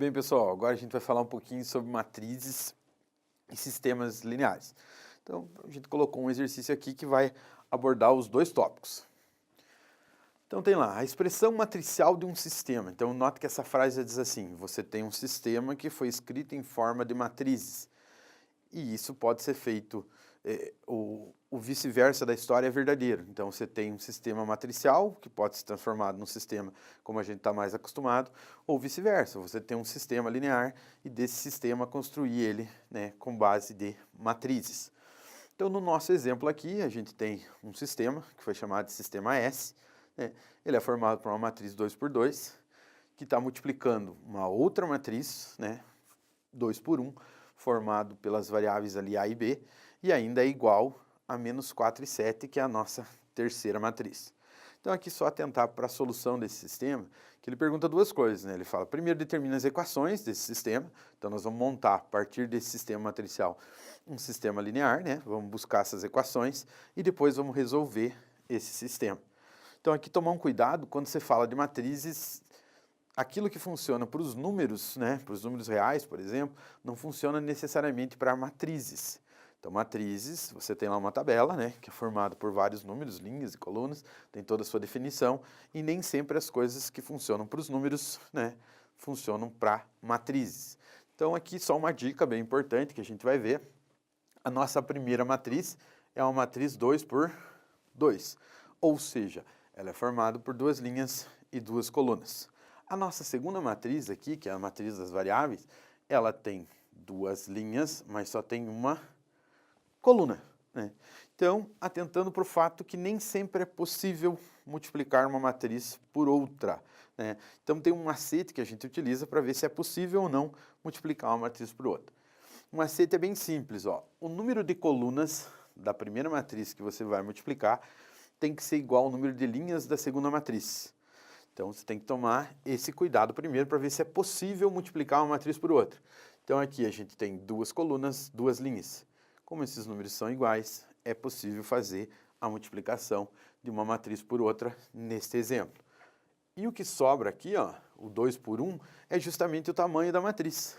bem, pessoal? Agora a gente vai falar um pouquinho sobre matrizes e sistemas lineares. Então, a gente colocou um exercício aqui que vai abordar os dois tópicos. Então, tem lá, a expressão matricial de um sistema. Então, note que essa frase diz assim, você tem um sistema que foi escrito em forma de matrizes. E isso pode ser feito, o vice-versa da história é verdadeiro. Então, você tem um sistema matricial, que pode ser transformado num sistema como a gente está mais acostumado, ou vice-versa, você tem um sistema linear e desse sistema construir ele, né, com base de matrizes. Então, no nosso exemplo aqui, a gente tem um sistema, que foi chamado de sistema S, né? Ele é formado por uma matriz 2 por 2, que está multiplicando uma outra matriz, né, 2 por 1, formado pelas variáveis ali A e B, e ainda é igual a menos 4 e 7, que é a nossa terceira matriz. Então aqui só atentar para a solução desse sistema, que ele pergunta duas coisas, né? Ele fala, primeiro determina as equações desse sistema, então nós vamos montar a partir desse sistema matricial um sistema linear, né? Vamos buscar essas equações e depois vamos resolver esse sistema. Então aqui tomar um cuidado quando você fala de matrizes, aquilo que funciona para os números, né, para os números reais, por exemplo, não funciona necessariamente para matrizes. Então, matrizes, você tem lá uma tabela, né, que é formada por vários números, linhas e colunas, tem toda a sua definição, e nem sempre as coisas que funcionam para os números, né, funcionam para matrizes. Então, aqui só uma dica bem importante que a gente vai ver. A nossa primeira matriz é uma matriz 2 por 2, ou seja, ela é formada por duas linhas e duas colunas. A nossa segunda matriz aqui, que é a matriz das variáveis, ela tem duas linhas, mas só tem uma coluna, né? Então, atentando para o fato que nem sempre é possível multiplicar uma matriz por outra, né? Então, tem um macete que a gente utiliza para ver se é possível ou não multiplicar uma matriz por outra. O macete é bem simples, ó. O número de colunas da primeira matriz que você vai multiplicar tem que ser igual ao número de linhas da segunda matriz. Então, você tem que tomar esse cuidado primeiro para ver se é possível multiplicar uma matriz por outra. Então, aqui a gente tem duas colunas, duas linhas. Como esses números são iguais, é possível fazer a multiplicação de uma matriz por outra neste exemplo. E o que sobra aqui, ó, o 2 por 1, é justamente o tamanho da matriz,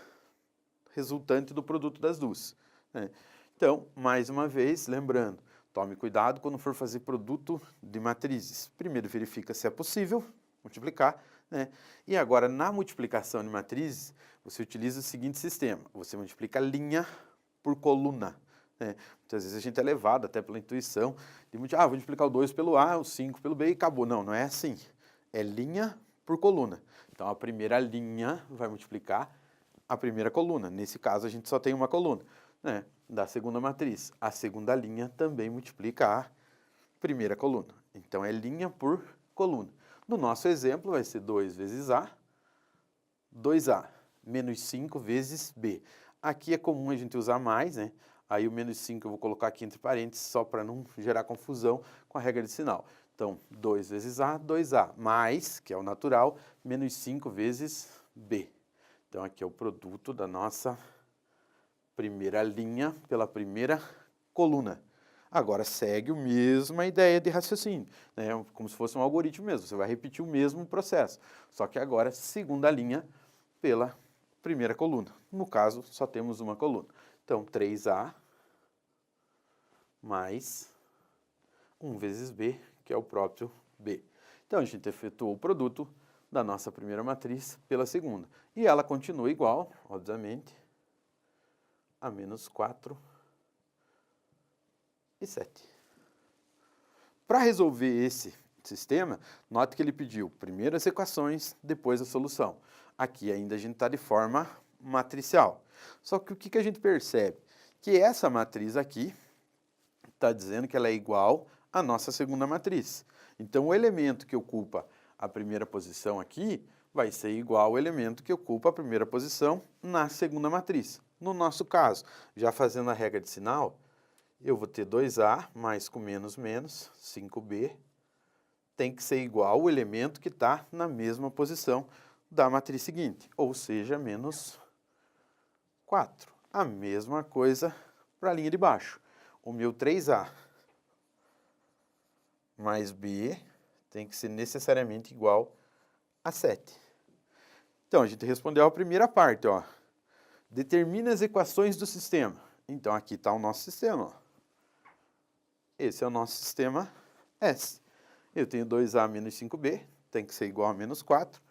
resultante do produto das duas, né? Então, mais uma vez, lembrando, tome cuidado quando for fazer produto de matrizes. Primeiro verifica se é possível multiplicar, né? E agora, na multiplicação de matrizes, você utiliza o seguinte sistema. Você multiplica linha por coluna, né? Muitas vezes a gente é levado até pela intuição de vou multiplicar o 2 pelo A, o 5 pelo B e acabou. Não, não é assim. É linha por coluna. Então, a primeira linha vai multiplicar a primeira coluna. Nesse caso, a gente só tem uma coluna, né, da segunda matriz. A segunda linha também multiplica a primeira coluna. Então, é linha por coluna. No nosso exemplo, vai ser 2 vezes A, 2A, menos 5 vezes B. Aqui é comum a gente usar mais, né? Aí o menos 5 eu vou colocar aqui entre parênteses, só para não gerar confusão com a regra de sinal. Então, 2 vezes A, 2A, mais, que é o natural, menos 5 vezes B. Então, aqui é o produto da nossa primeira linha pela primeira coluna. Agora, segue a mesma ideia de raciocínio, né? Como se fosse um algoritmo mesmo. Você vai repetir o mesmo processo, só que agora, segunda linha pela primeira coluna. No caso, só temos uma coluna. Então, 3A mais 1 vezes B, que é o próprio B. Então, a gente efetuou o produto da nossa primeira matriz pela segunda. E ela continua igual, obviamente, a menos 4 e 7. Para resolver esse sistema, note que ele pediu primeiro as equações, depois a solução. Aqui ainda a gente está de forma matricial. Só que o que a gente percebe? Que essa matriz aqui está dizendo que ela é igual à nossa segunda matriz. Então, o elemento que ocupa a primeira posição aqui vai ser igual ao elemento que ocupa a primeira posição na segunda matriz. No nosso caso, já fazendo a regra de sinal, eu vou ter 2A mais com menos menos, 5B, tem que ser igual ao elemento que está na mesma posição da matriz seguinte, ou seja, menos 4. A mesma coisa para a linha de baixo. O meu 3A mais B tem que ser necessariamente igual a 7. Então, a gente respondeu a primeira parte, ó. Determina as equações do sistema. Então, aqui está o nosso sistema, ó. Esse é o nosso sistema S. Eu tenho 2A menos 5B, tem que ser igual a menos 4,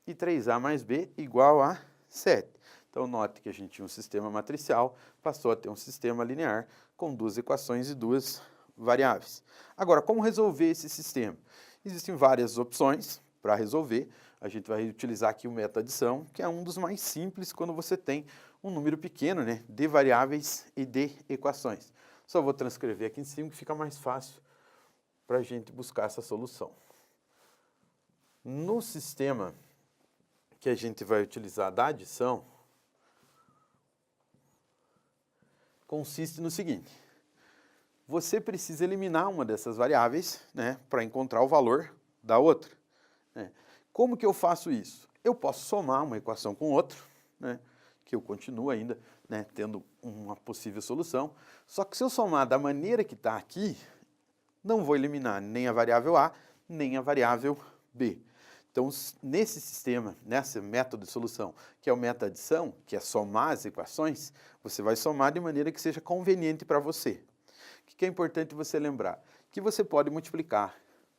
e 3A mais B igual a 7. Então, note que a gente tinha um sistema matricial, passou a ter um sistema linear com duas equações e duas variáveis. Agora, como resolver esse sistema? Existem várias opções para resolver. A gente vai utilizar aqui o método adição, que é um dos mais simples quando você tem um número pequeno, né, de variáveis e de equações. Só vou transcrever aqui em cima que fica mais fácil para a gente buscar essa solução. No sistema que a gente vai utilizar da adição, consiste no seguinte: você precisa eliminar uma dessas variáveis, né, para encontrar o valor da outra, né? Como que eu faço isso? Eu posso somar uma equação com outra, né, que eu continuo ainda, né, tendo uma possível solução, só que se eu somar da maneira que está aqui, não vou eliminar nem a variável A, nem a variável B. Então, nesse sistema, nesse método de solução, que é o método adição, que é somar as equações, você vai somar de maneira que seja conveniente para você. O que é importante você lembrar? Que você pode multiplicar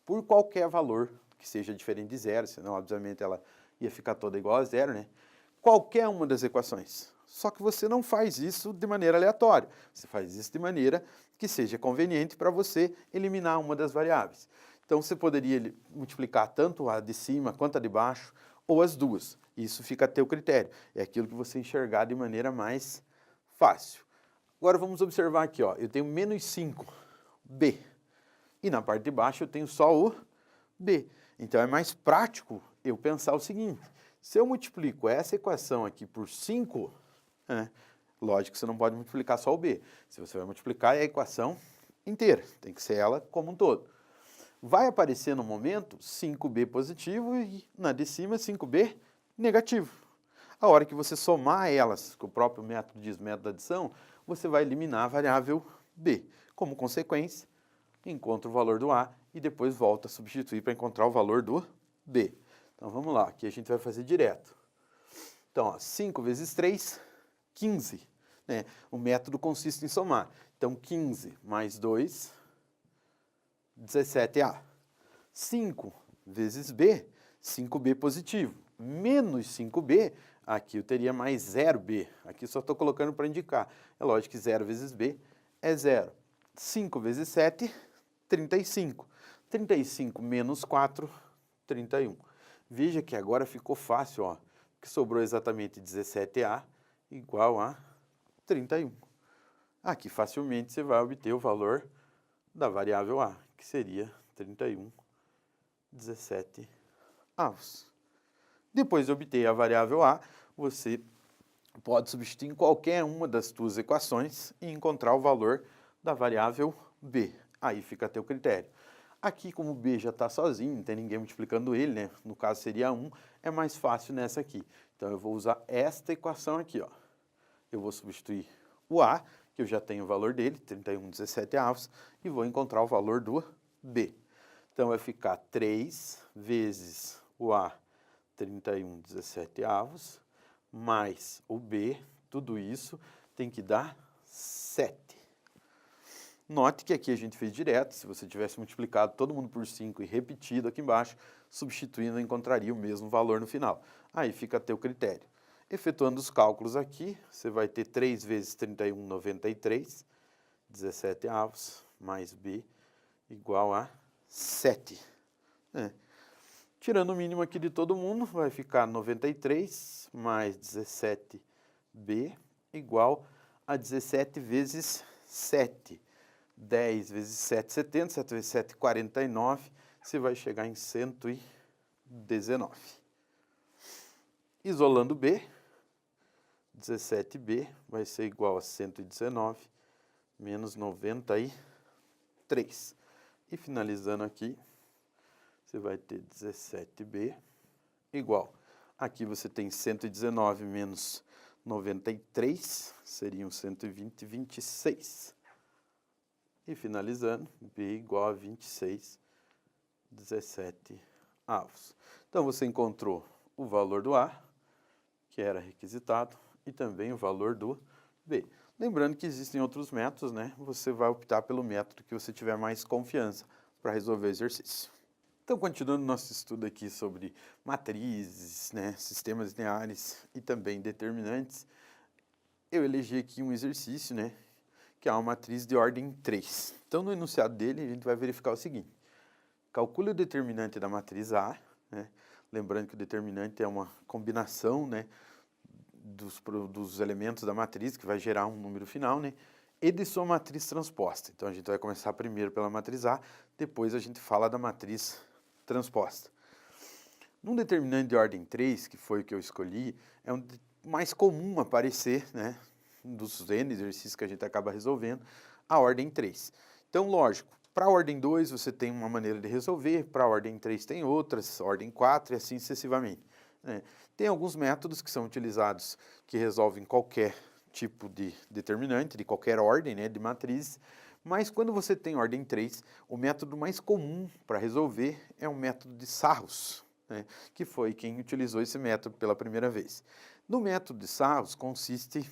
por qualquer valor que seja diferente de zero, senão, obviamente, ela ia ficar toda igual a zero, né? Qualquer uma das equações. Só que você não faz isso de maneira aleatória. Você faz isso de maneira que seja conveniente para você eliminar uma das variáveis. Então, você poderia multiplicar tanto a de cima quanto a de baixo, ou as duas. Isso fica a teu critério. É aquilo que você enxergar de maneira mais fácil. Agora, vamos observar aqui, ó. Eu tenho menos 5B. E na parte de baixo eu tenho só o B. Então, é mais prático eu pensar o seguinte: se eu multiplico essa equação aqui por 5, lógico que você não pode multiplicar só o B. Se você vai multiplicar, é a equação inteira. Tem que ser ela como um todo. Vai aparecer no momento 5B positivo e na de cima 5B negativo. A hora que você somar elas, que o próprio método diz método de adição, você vai eliminar a variável B. Como consequência, encontra o valor do A e depois volta a substituir para encontrar o valor do B. Então vamos lá, aqui a gente vai fazer direto. Então, ó, 5 vezes 3, 15. Né? O método consiste em somar. Então, 15 mais 2, 17A. 5 vezes B, 5B positivo. Menos 5B, aqui eu teria mais 0B. Aqui só estou colocando para indicar. É lógico que 0 vezes B é 0. 5 vezes 7, 35. 35 menos 4, 31. Veja que agora ficou fácil, ó, que sobrou exatamente 17A igual a 31. Aqui facilmente você vai obter o valor da variável A, que seria 31,17 avos. Depois de obter a variável A, você pode substituir em qualquer uma das suas equações e encontrar o valor da variável B. Aí fica a teu critério. Aqui, como o B já está sozinho, não tem ninguém multiplicando ele, né? No caso seria 1, é mais fácil nessa aqui. Então, eu vou usar esta equação aqui, ó. Eu vou substituir o A, que eu já tenho o valor dele, 31,17 avos, e vou encontrar o valor do B. Então, vai ficar 3 vezes o A, 31,17 avos, mais o B, tudo isso tem que dar 7. Note que aqui a gente fez direto. Se você tivesse multiplicado todo mundo por 5 e repetido aqui embaixo, substituindo, encontraria o mesmo valor no final. Aí fica a teu critério. Efetuando os cálculos aqui, você vai ter 3 vezes 31, 93, 17 avos, mais B, igual a 7. Tirando o mínimo aqui de todo mundo, vai ficar 93 mais 17B, igual a 17 vezes 7. 10 vezes 7, 70, 7 vezes 7, 49, você vai chegar em 119. Isolando B, 17B vai ser igual a 119 menos 93. E finalizando aqui, você vai ter 17B igual. Aqui você tem 119 menos 93, seriam 120, 26. E finalizando, B igual a 26,17 avos. Então, você encontrou o valor do A, que era requisitado, e também o valor do B. Lembrando que existem outros métodos, né? Você vai optar pelo método que você tiver mais confiança para resolver o exercício. Então, continuando nosso estudo aqui sobre matrizes, né, sistemas lineares e também determinantes, eu elegi aqui um exercício, né, que é uma matriz de ordem 3. Então, no enunciado dele, a gente vai verificar o seguinte: calcule o determinante da matriz A, né, lembrando que o determinante é uma combinação, né, dos elementos da matriz, que vai gerar um número final, né, e de sua matriz transposta. Então, a gente vai começar primeiro pela matriz A, depois a gente fala da matriz transposta. Num determinante de ordem 3, que foi o que eu escolhi, é um mais comum aparecer, né, dos N exercícios que a gente acaba resolvendo, a ordem 3. Então, lógico, para a ordem 2 você tem uma maneira de resolver, para a ordem 3 tem outras, ordem 4 e assim sucessivamente, né. Tem alguns métodos que são utilizados que resolvem qualquer tipo de determinante, de qualquer ordem, né, de matriz, mas quando você tem ordem 3, o método mais comum para resolver é o método de Sarrus, né, que foi quem utilizou esse método pela primeira vez. No método de Sarrus consiste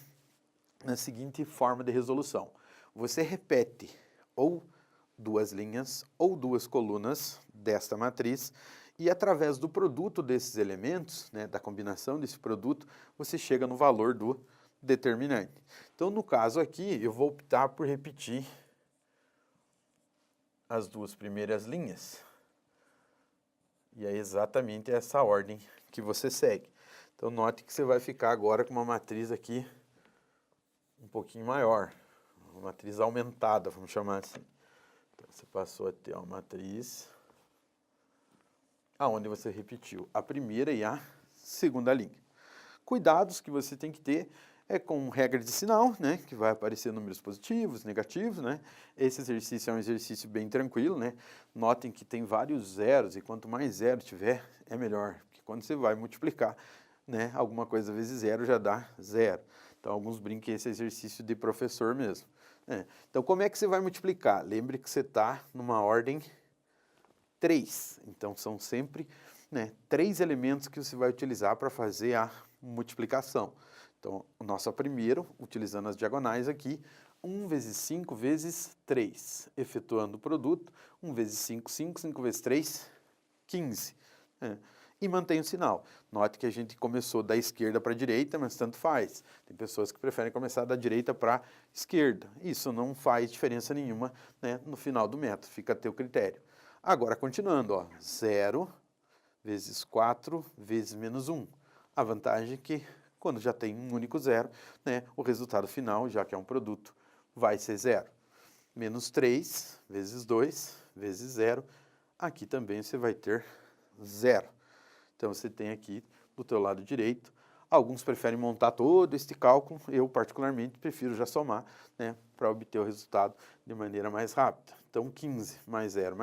na seguinte forma de resolução: você repete ou duas linhas ou duas colunas desta matriz e através do produto desses elementos, né, da combinação desse produto, você chega no valor do determinante. Então, no caso aqui, eu vou optar por repetir as duas primeiras linhas. E é exatamente essa ordem que você segue. Então, note que você vai ficar agora com uma matriz aqui um pouquinho maior, uma matriz aumentada, vamos chamar assim. Então, você passou a ter uma matriz aonde você repetiu a primeira e a segunda linha. Cuidados que você tem que ter é com regra de sinal, né, que vai aparecer números positivos, negativos, né. Esse exercício é um exercício bem tranquilo, né. Notem que tem vários zeros e quanto mais zero tiver, é melhor, porque quando você vai multiplicar, né, alguma coisa vezes zero já dá zero. Então, alguns brincam que esse exercício de professor mesmo, né. Então, como é que você vai multiplicar? Lembre que você está numa ordem 3. Então, são sempre, né, 3 elementos que você vai utilizar para fazer a multiplicação. Então, o nosso primeiro, utilizando as diagonais aqui, 1 vezes 5 vezes 3. Efetuando o produto, 1 vezes 5, 5, 5 vezes 3, 15. Né? E mantém o sinal. Note que a gente começou da esquerda para a direita, mas tanto faz. Tem pessoas que preferem começar da direita para a esquerda. Isso não faz diferença nenhuma, né, no final do método, fica a teu critério. Agora, continuando, ó, 0 vezes 4 vezes menos 1. A vantagem é que, quando já tem um único zero, né, o resultado final, já que é um produto, vai ser zero. Menos 3 vezes 2 vezes 0. Aqui também você vai ter zero. Então, você tem aqui, do teu lado direito, alguns preferem montar todo este cálculo, eu particularmente prefiro já somar, né, para obter o resultado de maneira mais rápida. Então, 15 mais 0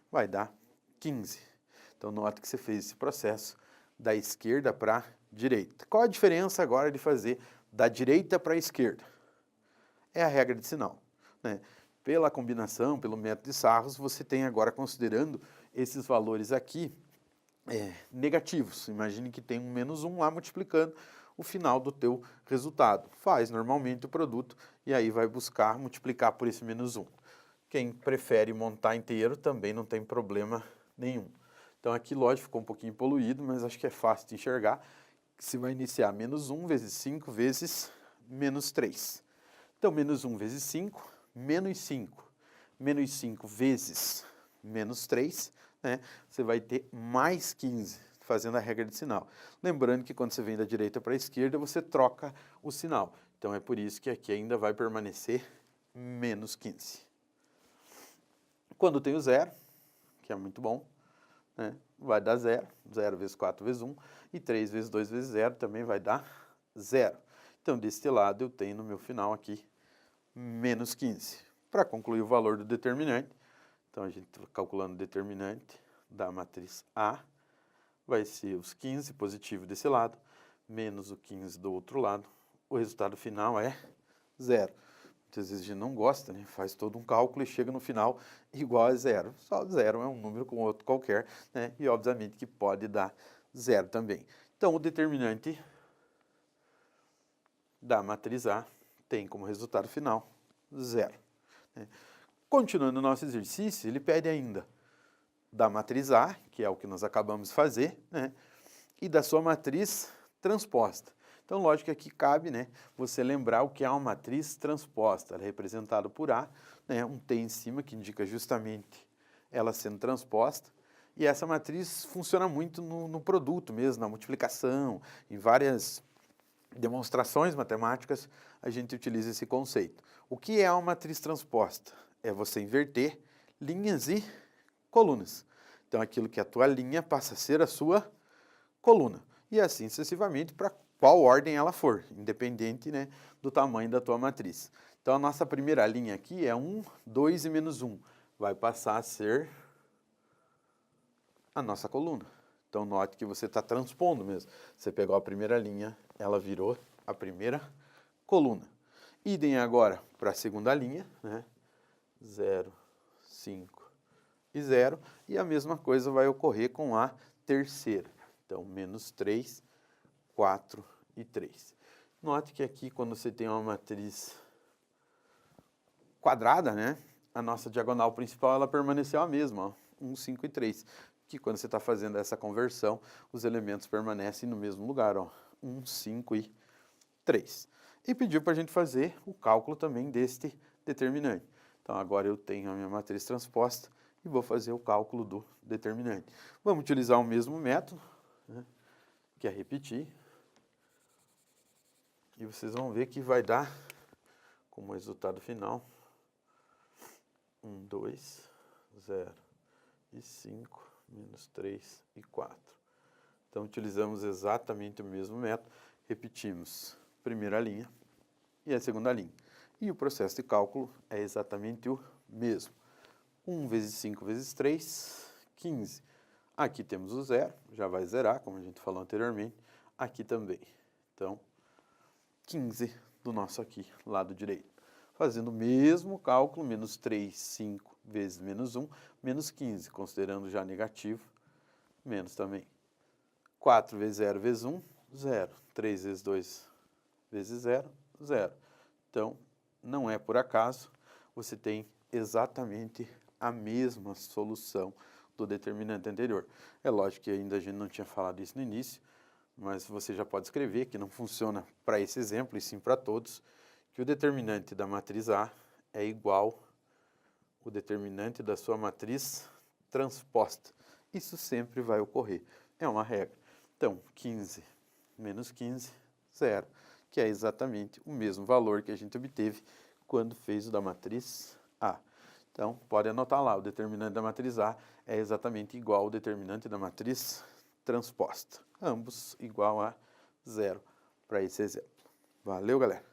vai dar 15. Então, note que você fez esse processo da esquerda para a direita. Qual a diferença agora de fazer da direita para a esquerda? É a regra de sinal, né? Pela combinação, pelo método de Sarrus, você tem agora, considerando esses valores aqui, negativos. Imagine que tem um menos 1 lá multiplicando o final do teu resultado. Faz normalmente o produto e aí vai buscar multiplicar por esse menos 1. Quem prefere montar inteiro também não tem problema nenhum. Então aqui, lógico, ficou um pouquinho poluído, mas acho que é fácil de enxergar. Você vai iniciar menos 1 vezes 5 vezes menos 3. Então, menos 1 vezes 5, menos 5. Menos 5 vezes menos 3, né? Você vai ter mais 15, fazendo a regra de sinal. Lembrando que quando você vem da direita para a esquerda, você troca o sinal. Então, é por isso que aqui ainda vai permanecer menos 15. Quando tem o zero, que é muito bom, né, vai dar 0. 0 vezes 4 vezes 1. E 3 vezes 2 vezes 0 também vai dar 0. Então, deste lado, eu tenho no meu final aqui menos 15. Para concluir o valor do determinante, então a gente está calculando o determinante da matriz A, vai ser os 15 positivo desse lado, menos o 15 do outro lado. O resultado final é 0. Muitas vezes a gente não gosta, né? Faz todo um cálculo e chega no final igual a 0. Só 0 é um número com outro qualquer, né? E obviamente que pode dar 0 também. Então, o determinante da matriz A tem como resultado final 0. Né? Continuando o nosso exercício, ele pede ainda da matriz A, que é o que nós acabamos de fazer, né? E da sua matriz transposta. Então, lógico que aqui cabe, né, você lembrar o que é uma matriz transposta. Ela é representada por A, né, um T em cima, que indica justamente ela sendo transposta. E essa matriz funciona muito no produto mesmo, na multiplicação, em várias demonstrações matemáticas, a gente utiliza esse conceito. O que é uma matriz transposta? É você inverter linhas e colunas. Então, aquilo que é a tua linha passa a ser a sua coluna. E assim sucessivamente para qual ordem ela for, independente, né, do tamanho da tua matriz. Então, a nossa primeira linha aqui é 1, 2 e menos 1. Vai passar a ser a nossa coluna. Então, note que você está transpondo mesmo. Você pegou a primeira linha, ela virou a primeira coluna. Idem agora para a segunda linha, né? 0, 5 e 0. E a mesma coisa vai ocorrer com a terceira. Então, menos 3, 4 e 3. Note que aqui, quando você tem uma matriz quadrada, né? A nossa diagonal principal, ela permaneceu a mesma, ó, 1, 5 e 3. Que quando você está fazendo essa conversão, os elementos permanecem no mesmo lugar, ó, 1, 5 e 3. E pediu para a gente fazer o cálculo também deste determinante. Então, agora eu tenho a minha matriz transposta e vou fazer o cálculo do determinante. Vamos utilizar o mesmo método, né, que é repetir. E vocês vão ver que vai dar como resultado final 1, 2, 0 e 5, menos 3 e 4. Então, utilizamos exatamente o mesmo método, repetimos a primeira linha e a segunda linha. E o processo de cálculo é exatamente o mesmo. 1 vezes 5 vezes 3, 15. Aqui temos o 0, já vai zerar, como a gente falou anteriormente. Aqui também. Então, 15 do nosso aqui, lado direito. Fazendo o mesmo cálculo, menos 3, 5 vezes menos 1, menos 15, considerando já negativo, menos também. 4 vezes 0 vezes 1, 0. 3 vezes 2 vezes 0, 0. Então, não é por acaso, você tem exatamente a mesma solução do determinante anterior. É lógico que ainda a gente não tinha falado isso no início, mas você já pode escrever que não funciona para esse exemplo, e sim para todos, que o determinante da matriz A é igual ao determinante da sua matriz transposta. Isso sempre vai ocorrer, é uma regra. Então, 15 menos 15, 0, que é exatamente o mesmo valor que a gente obteve quando fez o da matriz A. Então, pode anotar lá, o determinante da matriz A é exatamente igual ao determinante da matriz transposta. Ambos igual a 0 para esse exemplo. Valeu, galera!